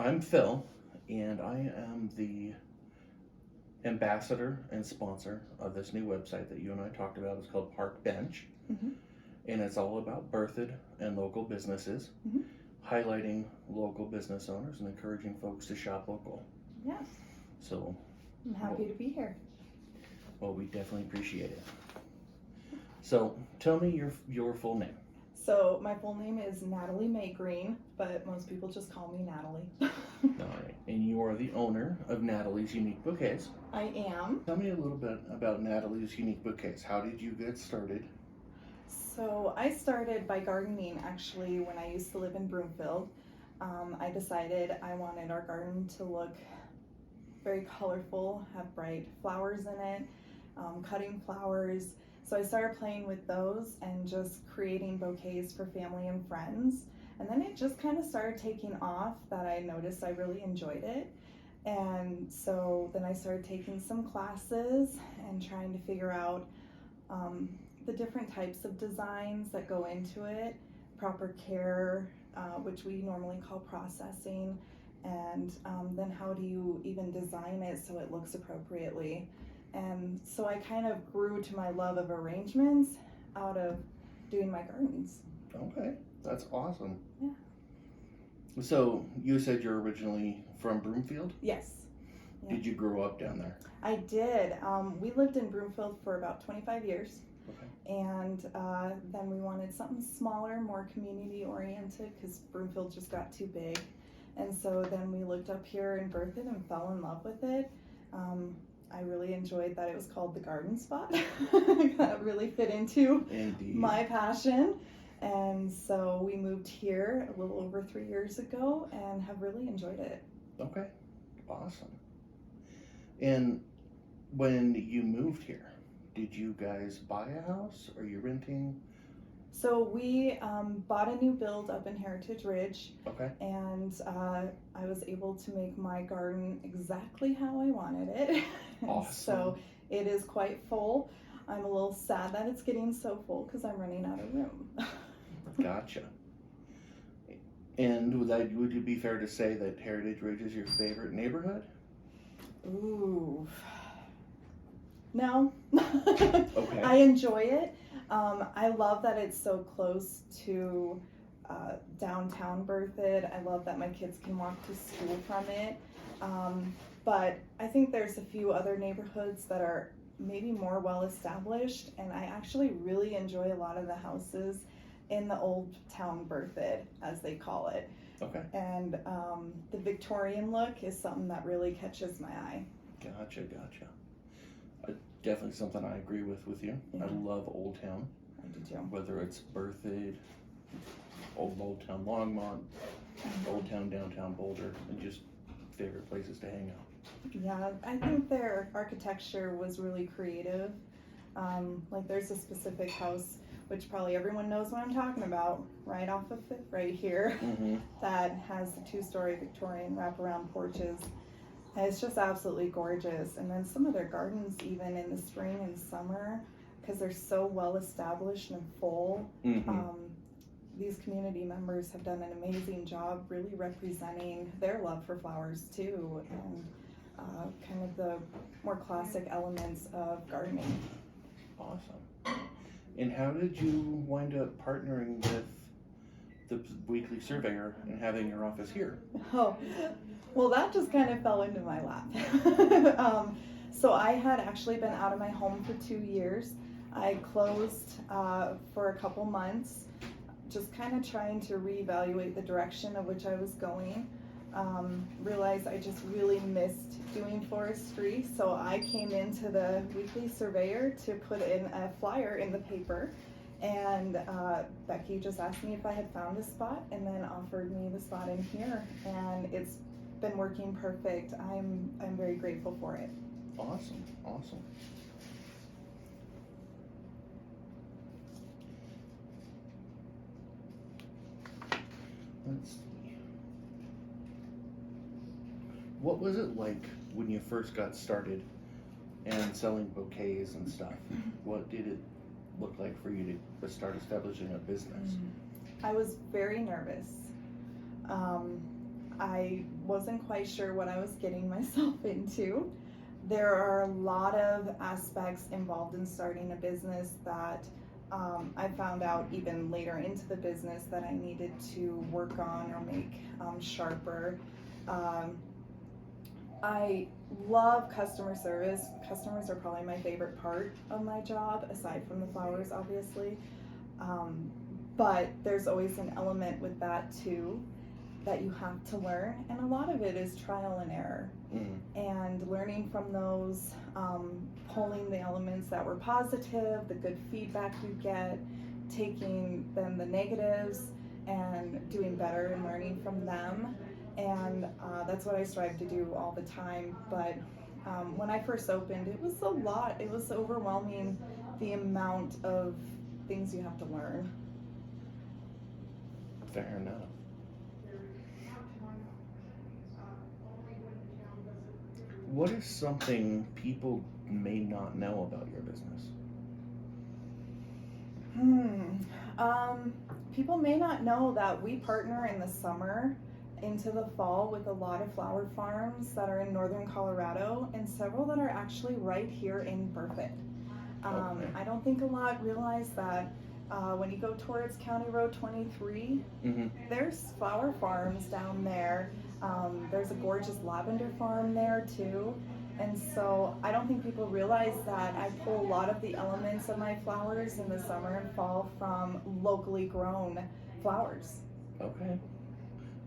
I'm Phil, and I am the ambassador and sponsor of this new website that you and I talked about. It's called Park Bench, Mm-hmm. and it's all about Berthoud and local businesses, Mm-hmm. highlighting local business owners and encouraging folks to shop local. Yes, So, I'm happy to be here. well, we definitely appreciate it. So, tell me your full name. So my full name is Natalie May Greene, but most people just call me Natalie. All right, and you are the owner of Natalie's Unique Bouquets. I am. Tell me a little bit about Natalie's Unique Bouquets. How did you get started? So I started by gardening actually when I used to live in Broomfield. I decided I wanted our garden to look very colorful, have bright flowers in it, cutting flowers. So I started playing with those and just creating bouquets for family and friends. And then it just kind of started taking off that I noticed I really enjoyed it. And so then I started taking some classes and trying to figure out the different types of designs that go into it, proper care, which we normally call processing, and then how do you even design it so it looks appropriately. And so I kind of grew to my love of arrangements out of doing my gardens. Okay, that's awesome. Yeah. So you said you're originally from Broomfield? Yes. Yeah. Did you grow up down there? I did. We lived in Broomfield for about 25 years. Okay. And then we wanted something smaller, more community oriented, because Broomfield just got too big. And so then we looked up here in Berthoud and fell in love with it. I really enjoyed that it was called the garden spot. That really fit into Indeed. my passion. And so we moved here a little over 3 years ago and have really enjoyed it. Okay, awesome. And when you moved here, did you guys buy a house? Are you renting? So we bought a new build up in Heritage Ridge. Okay. And I was able to make my garden exactly how I wanted it. Awesome. So it is quite full. I'm a little sad that it's getting so full because I'm running out of room. Gotcha. And would it be fair to say that Heritage Ridge is your favorite neighborhood? Ooh. No. Okay. I enjoy it. I love that it's so close to downtown Berthoud. I love that my kids can walk to school from it. But I think there's a few other neighborhoods that are maybe more well established, and I actually really enjoy a lot of the houses in the old town Berthoud, as they call it. Okay. And the Victorian look is something that really catches my eye. Gotcha. Definitely something I agree with you. Yeah. I love Old Town. I do too. Whether it's Berthoud, Old Town Longmont, Old Town Downtown Boulder, and just favorite places to hang out. Yeah, I think their architecture was really creative. Like there's a specific house, which probably everyone knows what I'm talking about, right off of Fifth right here, that has the 2-story Victorian wraparound porches. And it's just absolutely gorgeous. And then some of their gardens, even in the spring and summer, because they're so well established and full, these community members have done an amazing job really representing their love for flowers too, and kind of the more classic elements of gardening. Awesome. And how did you wind up partnering with the Weekly Surveyor and having your office here? Oh, well, that just kind of fell into my lap. So I had actually been out of my home for 2 years. I closed for a couple months, just kind of trying to reevaluate the direction of which I was going. Realized I just really missed doing forestry, so I came into the Weekly Surveyor to put in a flyer in the paper, and Becky just asked me if I had found a spot and then offered me the spot in here, and it's been working perfect. I'm very grateful for it. Awesome. Let's see. What was it like when you first got started and selling bouquets and stuff? What did it look like for you to start establishing a business? I was very nervous. I wasn't quite sure what I was getting myself into. There are a lot of aspects involved in starting a business that I found out even later into the business that I needed to work on or make sharper. Um, I love customer service. Customers are probably my favorite part of my job, aside from the flowers, obviously. But there's always an element with that too that you have to learn, and a lot of it is trial and error. And learning from those, pulling the elements that were positive, the good feedback you get, taking then the negatives and doing better and learning from them. And that's what I strive to do all the time. But when I first opened, it was a lot. It was overwhelming, the amount of things you have to learn. Fair enough. What is something people may not know about your business? People may not know that we partner in the summer into the fall with a lot of flower farms that are in northern Colorado and several that are actually right here in Burfitt. Okay. I don't think a lot realize that when you go towards County Road 23, there's flower farms down there. There's a gorgeous lavender farm there too. And so I don't think people realize that I pull a lot of the elements of my flowers in the summer and fall from locally grown flowers. Okay.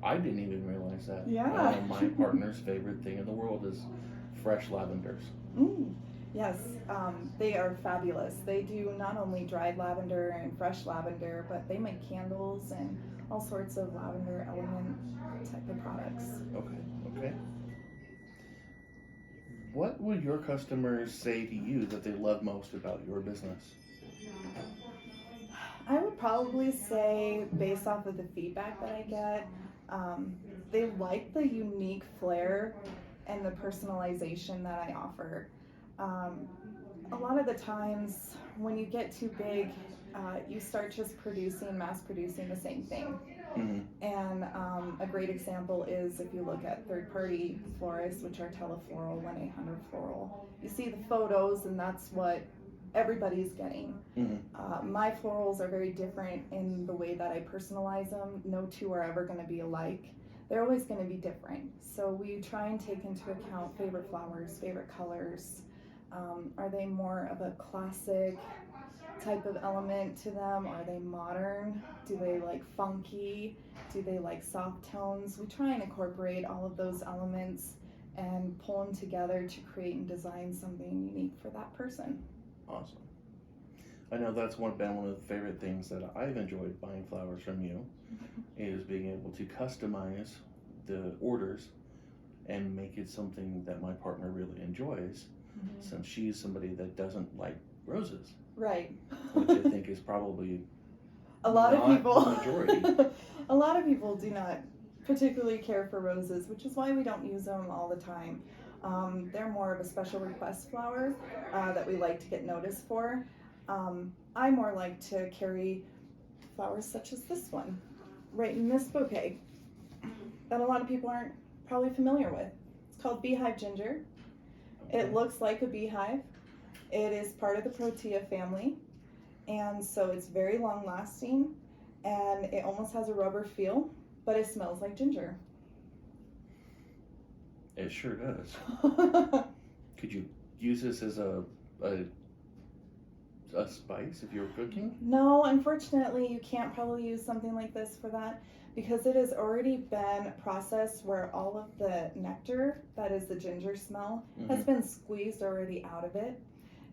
I didn't even realize that. Yeah. My partner's favorite thing in the world is fresh lavenders. Yes, they are fabulous. They do not only dried lavender and fresh lavender, but they make candles and all sorts of lavender element type of products. Okay. What would your customers say to you that they love most about your business? I would probably say, based off of the feedback that I get, they like the unique flair and the personalization that I offer. A lot of the times when you get too big, you start just mass producing the same thing. And a great example is if you look at third-party florists, which are Telefloral, 1-800-Floral. You see the photos, and that's what everybody's getting. My florals are very different in the way that I personalize them. No two are ever going to be alike. They're always going to be different. So we try and take into account favorite flowers, favorite colors. Are they more of a classic type of element to them? Are they modern? Do they like funky? Do they like soft tones? We try and incorporate all of those elements and pull them together to create and design something unique for that person. Awesome. I know that's been one of the favorite things that I've enjoyed buying flowers from you, is being able to customize the orders and make it something that my partner really enjoys, since she's somebody that doesn't like roses. Right. Which I think is probably a lot of people. The majority. A lot of people do not particularly care for roses, which is why we don't use them all the time. They're more of a special request flower that we like to get noticed for. I more like to carry flowers such as this one, right in this bouquet, that a lot of people aren't probably familiar with. It's called beehive ginger. It looks like a beehive. It is part of the Protea family, and so it's very long lasting, and it almost has a rubber feel, but it smells like ginger. It sure does. Could you use this as a spice if you were cooking? No, unfortunately, you can't probably use something like this for that, because it has already been processed where all of the nectar, that is the ginger smell, has been squeezed already out of it.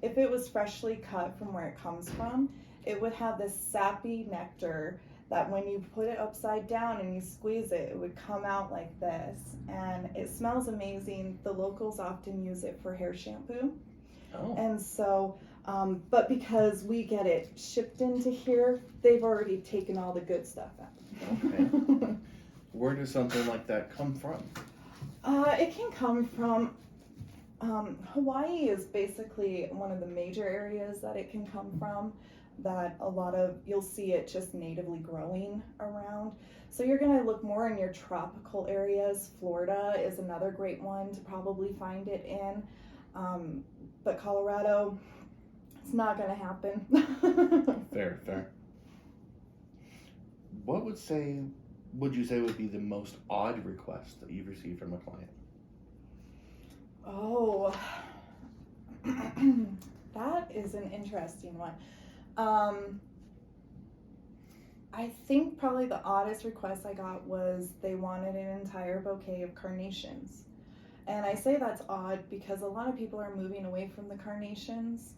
If it was freshly cut from where it comes from, it would have this sappy nectar that when you put it upside down and you squeeze it, it would come out like this. And it smells amazing. The locals often use it for hair shampoo. Oh. And so, but because we get it shipped into here, they've already taken all the good stuff out. Okay. Where does something like that come from? It can come from, Hawaii is basically one of the major areas that it can come from. that you'll see it just natively growing around. So you're going to look more in your tropical areas. Florida is another great one to probably find it in. But Colorado, it's not going to happen. Fair. What would you say would be the most odd request that you've received from a client? Oh, that is an interesting one. I think probably the oddest request I got was they wanted an entire bouquet of carnations. And I say that's odd because a lot of people are moving away from the carnations.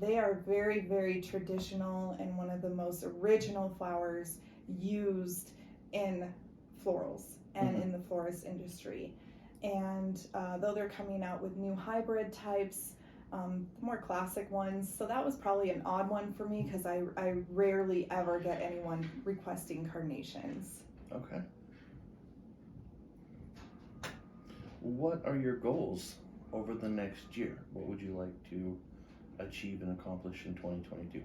They are very, very traditional and one of the most original flowers used in florals and in the florist industry. And though they're coming out with new hybrid types, more classic ones, so that was probably an odd one for me because I rarely ever get anyone requesting carnations. Okay. What are your goals over the next year? What would you like to achieve and accomplish in 2022?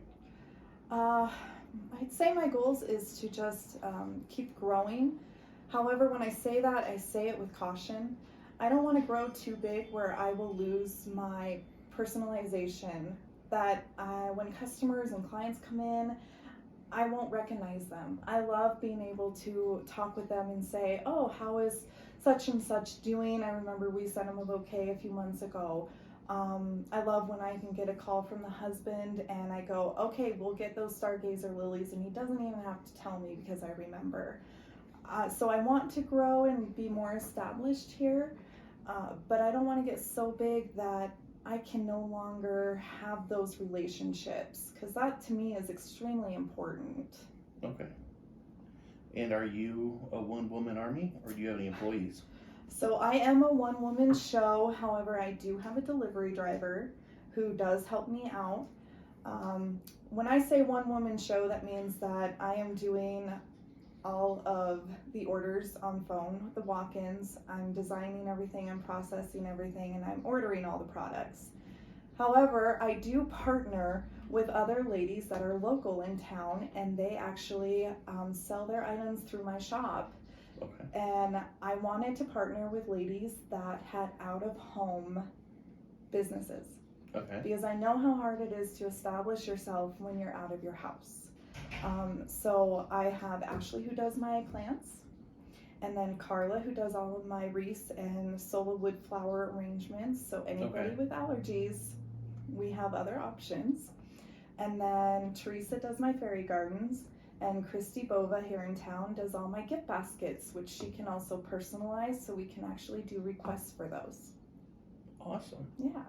I'd say my goals is to just keep growing. However, when I say that, I say it with caution. I don't want to grow too big where I will lose my personalization, that when customers and clients come in, I won't recognize them. I love being able to talk with them and say, oh, how is such and such doing? I remember we sent him a bouquet a few months ago. I love when I can get a call from the husband and I go, okay, we'll get those stargazer lilies, and he doesn't even have to tell me because I remember. So I want to grow and be more established here, but I don't want to get so big that I can no longer have those relationships, because that to me is extremely important. Okay. And are you a one-woman army, or do you have any employees? So I am a one-woman show. However, I do have a delivery driver who does help me out. When I say one-woman show, that means that I am doing all of the orders on phone, the walk-ins. I'm designing everything, I'm processing everything, and I'm ordering all the products. However, I do partner with other ladies that are local in town, and they actually sell their items through my shop. Okay. And I wanted to partner with ladies that had out-of-home businesses. Okay. Because I know how hard it is to establish yourself when you're out of your house. So I have Ashley who does my plants, and then Carla who does all of my wreaths and sola wood flower arrangements. So anybody with allergies, we have other options. And then Teresa does my fairy gardens, and Christy Bova here in town does all my gift baskets, which she can also personalize, so we can actually do requests for those. Awesome. Yeah.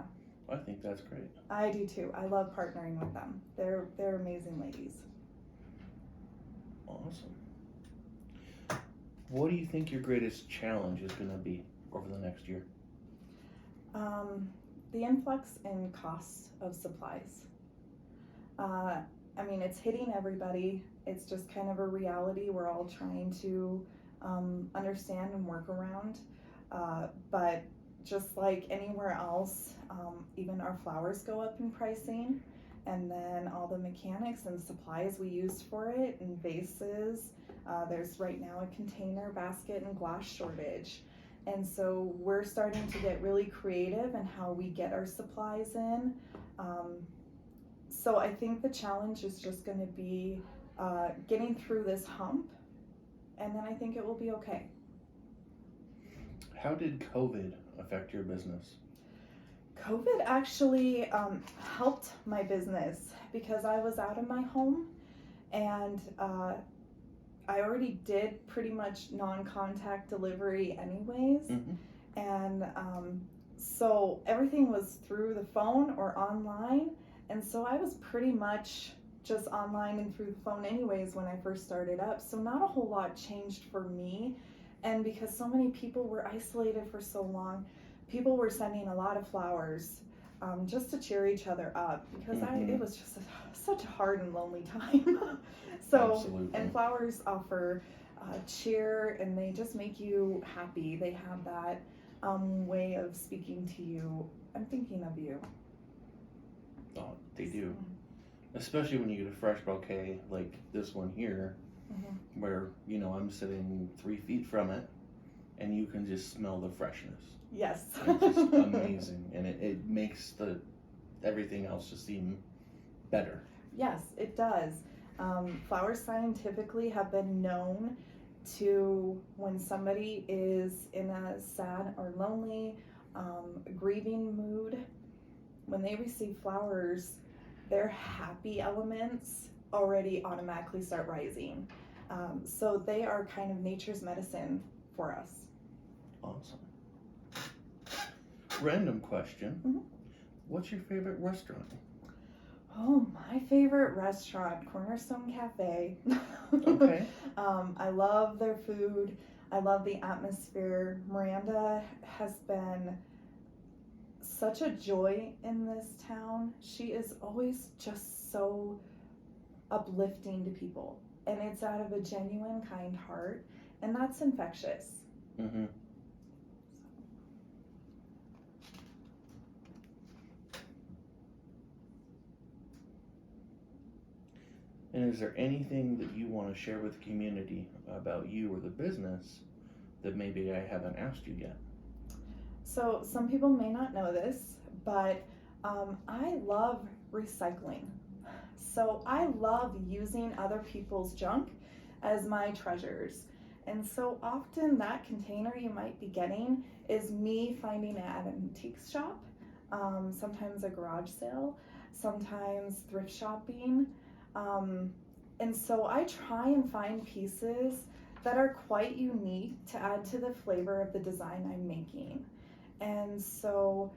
I think that's great. I do too. I love partnering with them. They're amazing ladies. Awesome. What do you think your greatest challenge is going to be over the next year? The influx in cost of supplies. I mean, it's hitting everybody. It's just kind of a reality we're all trying to understand and work around. But just like anywhere else, even our flowers go up in pricing, and then all the mechanics and supplies we use for it, and vases. There's right now a container, basket, and glass shortage. And so we're starting to get really creative in how we get our supplies in. So I think the challenge is just going to be getting through this hump, and then I think it will be okay. How did COVID affect your business? COVID actually helped my business because I was out of my home, and I already did pretty much non-contact delivery anyways. And so everything was through the phone or online, and so I was pretty much just online and through the phone anyways when I first started up, so not a whole lot changed for me. And because so many people were isolated for so long, people were sending a lot of flowers just to cheer each other up, because it was just such a hard and lonely time. So, Absolutely. and flowers offer cheer, and they just make you happy. They have that way of speaking to you. I'm thinking of you. Oh, they do. Especially when you get a fresh bouquet like this one here, Mm-hmm. where, I'm sitting 3 feet from it and you can just smell the freshness. Yes. It's just amazing, and it makes everything else just seem better. Yes, it does. Flowers scientifically have been known to, when somebody is in a sad or lonely, grieving mood, when they receive flowers, their happy elements already automatically start rising. So they are kind of nature's medicine for us. Awesome. Random question. Mhm. What's your favorite restaurant? Oh, my favorite restaurant, Cornerstone Cafe. Okay. I love their food. I love the atmosphere. Miranda has been such a joy in this town. She is always just so uplifting to people, and it's out of a genuine, kind heart, and that's infectious. Mm-hmm. And is there anything that you want to share with the community about you or the business that maybe I haven't asked you yet? So some people may not know this, but I love recycling. So I love using other people's junk as my treasures. And so often that container you might be getting is me finding it at an antique shop, sometimes a garage sale, sometimes thrift shopping. And so I try and find pieces that are quite unique to add to the flavor of the design I'm making. And so,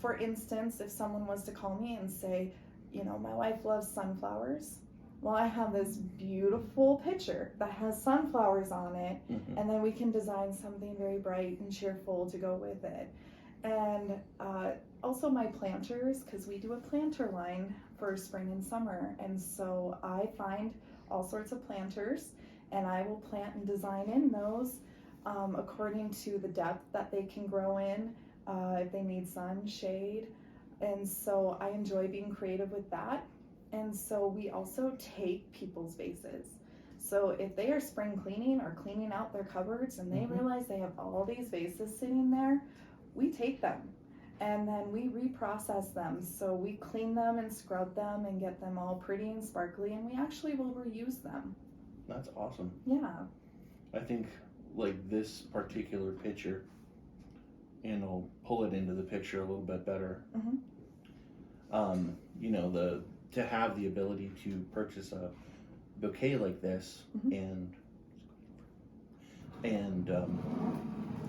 for instance, if someone was to call me and say, my wife loves sunflowers, well, I have this beautiful picture that has sunflowers on it, Mm-hmm. and then we can design something very bright and cheerful to go with it. And also my planters, because we do a planter line for spring and summer, and so I find all sorts of planters, and I will plant and design in those according to the depth that they can grow in, if they need sun, shade. And so I enjoy being creative with that. And so we also take people's vases. So if they are spring cleaning or cleaning out their cupboards and they Mhm. realize they have all these vases sitting there, we take them and then we reprocess them. So we clean them and scrub them and get them all pretty and sparkly, and we actually will reuse them. That's awesome. Yeah. I think like this particular picture, and I'll pull it into the picture a little bit better. Mhm. To have the ability to purchase a bouquet like this Mhm. and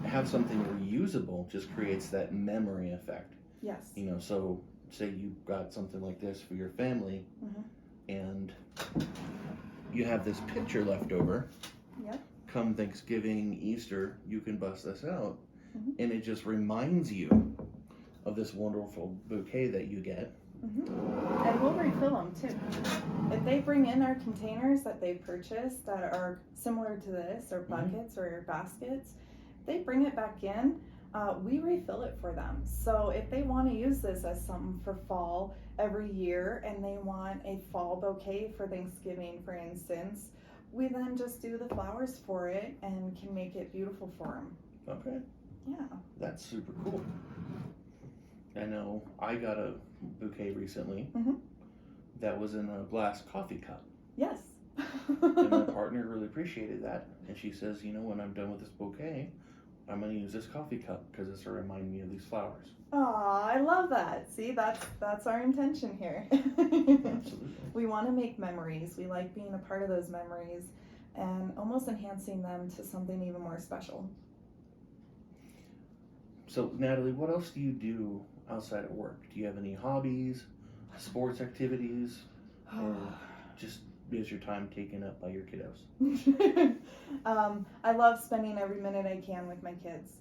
have something reusable just creates that memory effect. Yes. So say you got something like this for your family, Mhm. and you have this picture left over. Yep. Come Thanksgiving, Easter, you can bust this out, Mhm. and it just reminds you of this wonderful bouquet that you get. Mm-hmm. And we'll refill them too. If they bring in our containers that they've purchased that are similar to this, or buckets or baskets, they bring it back in, we refill it for them. So if they want to use this as something for fall every year and they want a fall bouquet for Thanksgiving, for instance, we then just do the flowers for it and can make it beautiful for them. Okay. Yeah. That's super cool. I know I got a bouquet recently that was in a glass coffee cup. Yes. And my partner really appreciated that. And she says, when I'm done with this bouquet, I'm going to use this coffee cup because it's to remind me of these flowers. Aw, I love that. See, that's our intention here. Absolutely. We want to make memories. We like being a part of those memories and almost enhancing them to something even more special. So, Natalie, what else do you do outside of work? Do you have any hobbies, sports activities, or just is your time taken up by your kiddos? I love spending every minute I can with my kids.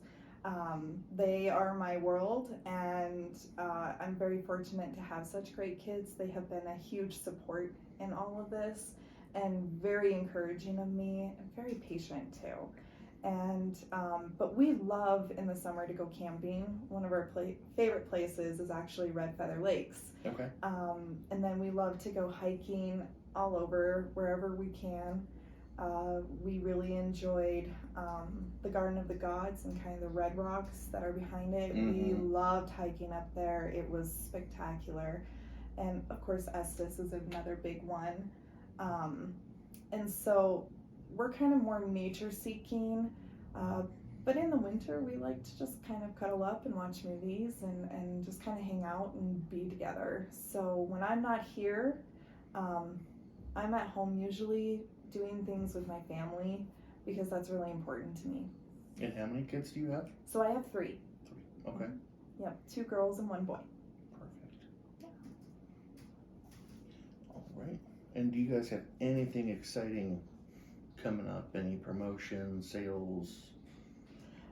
They are my world, and I'm very fortunate to have such great kids. They have been a huge support in all of this and very encouraging of me and very patient too. And but we love in the summer to go camping. One of our favorite places is actually Red Feather Lakes. Okay. And then we love to go hiking all over wherever we can. We really enjoyed the Garden of the Gods and kind of the red rocks that are behind it. We loved hiking up there. It was spectacular. And of course Estes is another big one. And so we're kind of more nature seeking, but in the winter we like to just kind of cuddle up and watch movies and just kind of hang out and be together. So when I'm not here, I'm at home usually doing things with my family because that's really important to me. And how many kids do you have? So I have 3. 3. Okay. Yep, 2 girls and 1 boy. Perfect. Yeah. All right. And do you guys have anything exciting coming up? Any promotions, sales,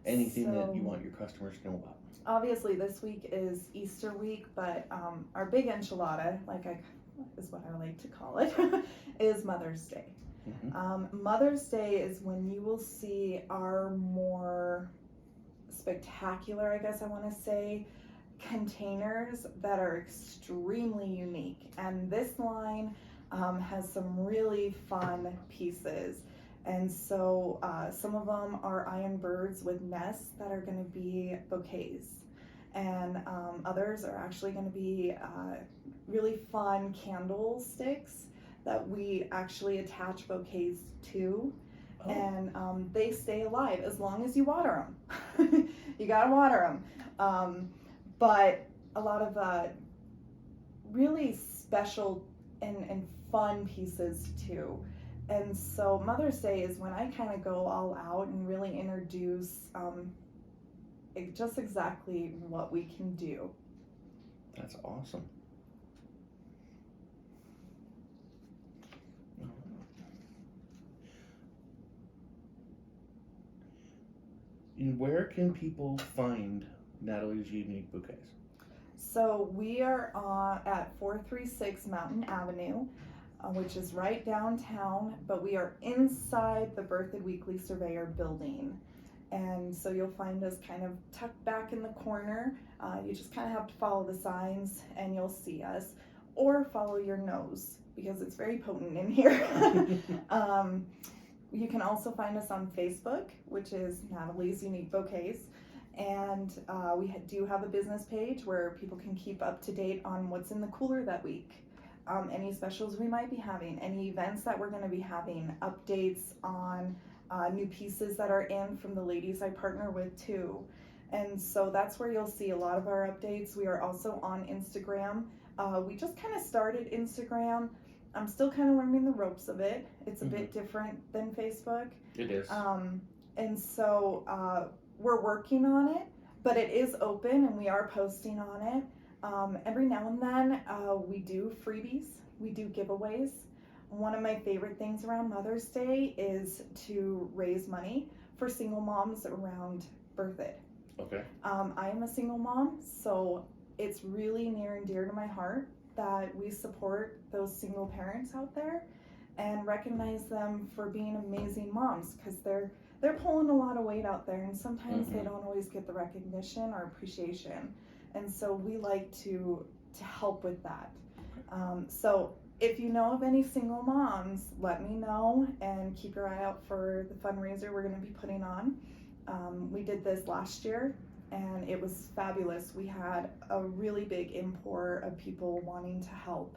anything that you want your customers to know about? Obviously this week is Easter week, but our big enchilada, is what I like to call it, is Mother's Day. Mother's Day is when you will see our more spectacular, I guess I want to say, containers that are extremely unique. And this line has some really fun pieces. And so some of them are iron birds with nests that are going to be bouquets. And others are actually going to be really fun candlesticks that we actually attach bouquets to. Oh. And they stay alive as long as you water them. You gotta water them. But a lot of really special and fun pieces too. And so Mother's Day is when I kind of go all out and really introduce just exactly what we can do. That's awesome. And where can people find Natalie's Unique Bouquets? So we are at 436 Mountain Avenue, which is right downtown, but we are inside the Berthoud Weekly Surveyor building. And so you'll find us kind of tucked back in the corner. You just kind of have to follow the signs and you'll see us, or follow your nose because it's very potent in here. You can also find us on Facebook, which is Natalie's Unique Bouquets. And we do have a business page where people can keep up to date on what's in the cooler that week. Any specials we might be having, any events that we're going to be having, updates on new pieces that are in from the ladies I partner with too. And so that's where you'll see a lot of our updates. We are also on Instagram. We just kind of started Instagram. I'm still kind of learning the ropes of it. It's a bit different than Facebook. It is. And so we're working on it, but it is open and we are posting on it. Every now and then we do freebies, we do giveaways. One of my favorite things around Mother's Day is to raise money for single moms around Berthoud. Okay. I am a single mom, so it's really near and dear to my heart that we support those single parents out there and recognize them for being amazing moms, because they're pulling a lot of weight out there and sometimes they don't always get the recognition or appreciation. And so we like to help with that. So if you know of any single moms, let me know and keep your eye out for the fundraiser we're going to be putting on. We did this last year and it was fabulous. We had a really big import of people wanting to help.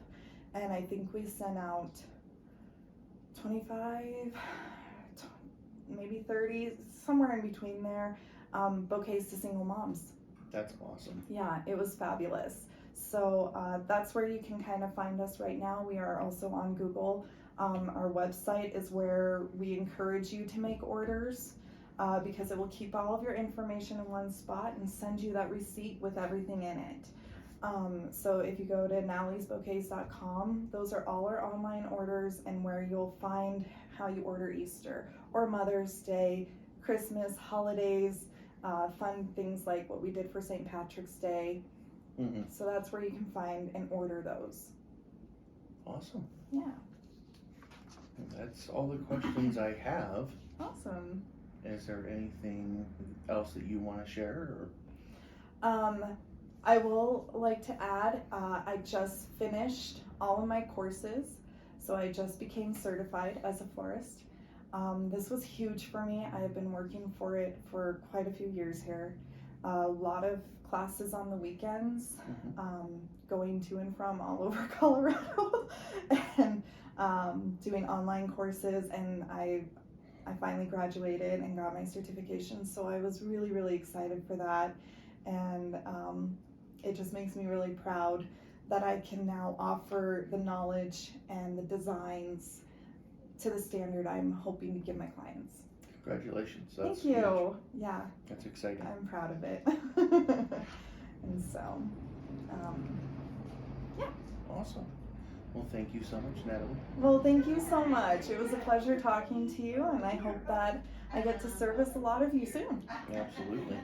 And I think we sent out 25, maybe 30, somewhere in between there, bouquets to single moms. That's awesome. Yeah, it was fabulous. So that's where you can kind of find us right now. We are also on Google. Our website is where we encourage you to make orders because it will keep all of your information in one spot and send you that receipt with everything in it. So if you go to nataliesbouquets.com, those are all our online orders and where you'll find how you order Easter or Mother's Day, Christmas, holidays, fun things like what we did for St. Patrick's Day. So that's where you can find and order those. Awesome. Yeah. That's all the questions I have. Awesome. Is there anything else that you want to share? Or? I will like to add, I just finished all of my courses, so I just became certified as a florist. This was huge for me. I have been working for it for quite a few years here. A lot of classes on the weekends, going to and from all over Colorado, and doing online courses, and I finally graduated and got my certification, so I was really, really excited for that. And it just makes me really proud that I can now offer the knowledge and the designs to the standard I'm hoping to give my clients. Congratulations. That's Thank you. Huge. Yeah. That's exciting. I'm proud of it. And so, yeah. Awesome. Well, thank you so much, Natalie. Well, thank you so much. It was a pleasure talking to you, and I hope that I get to service a lot of you soon. Absolutely.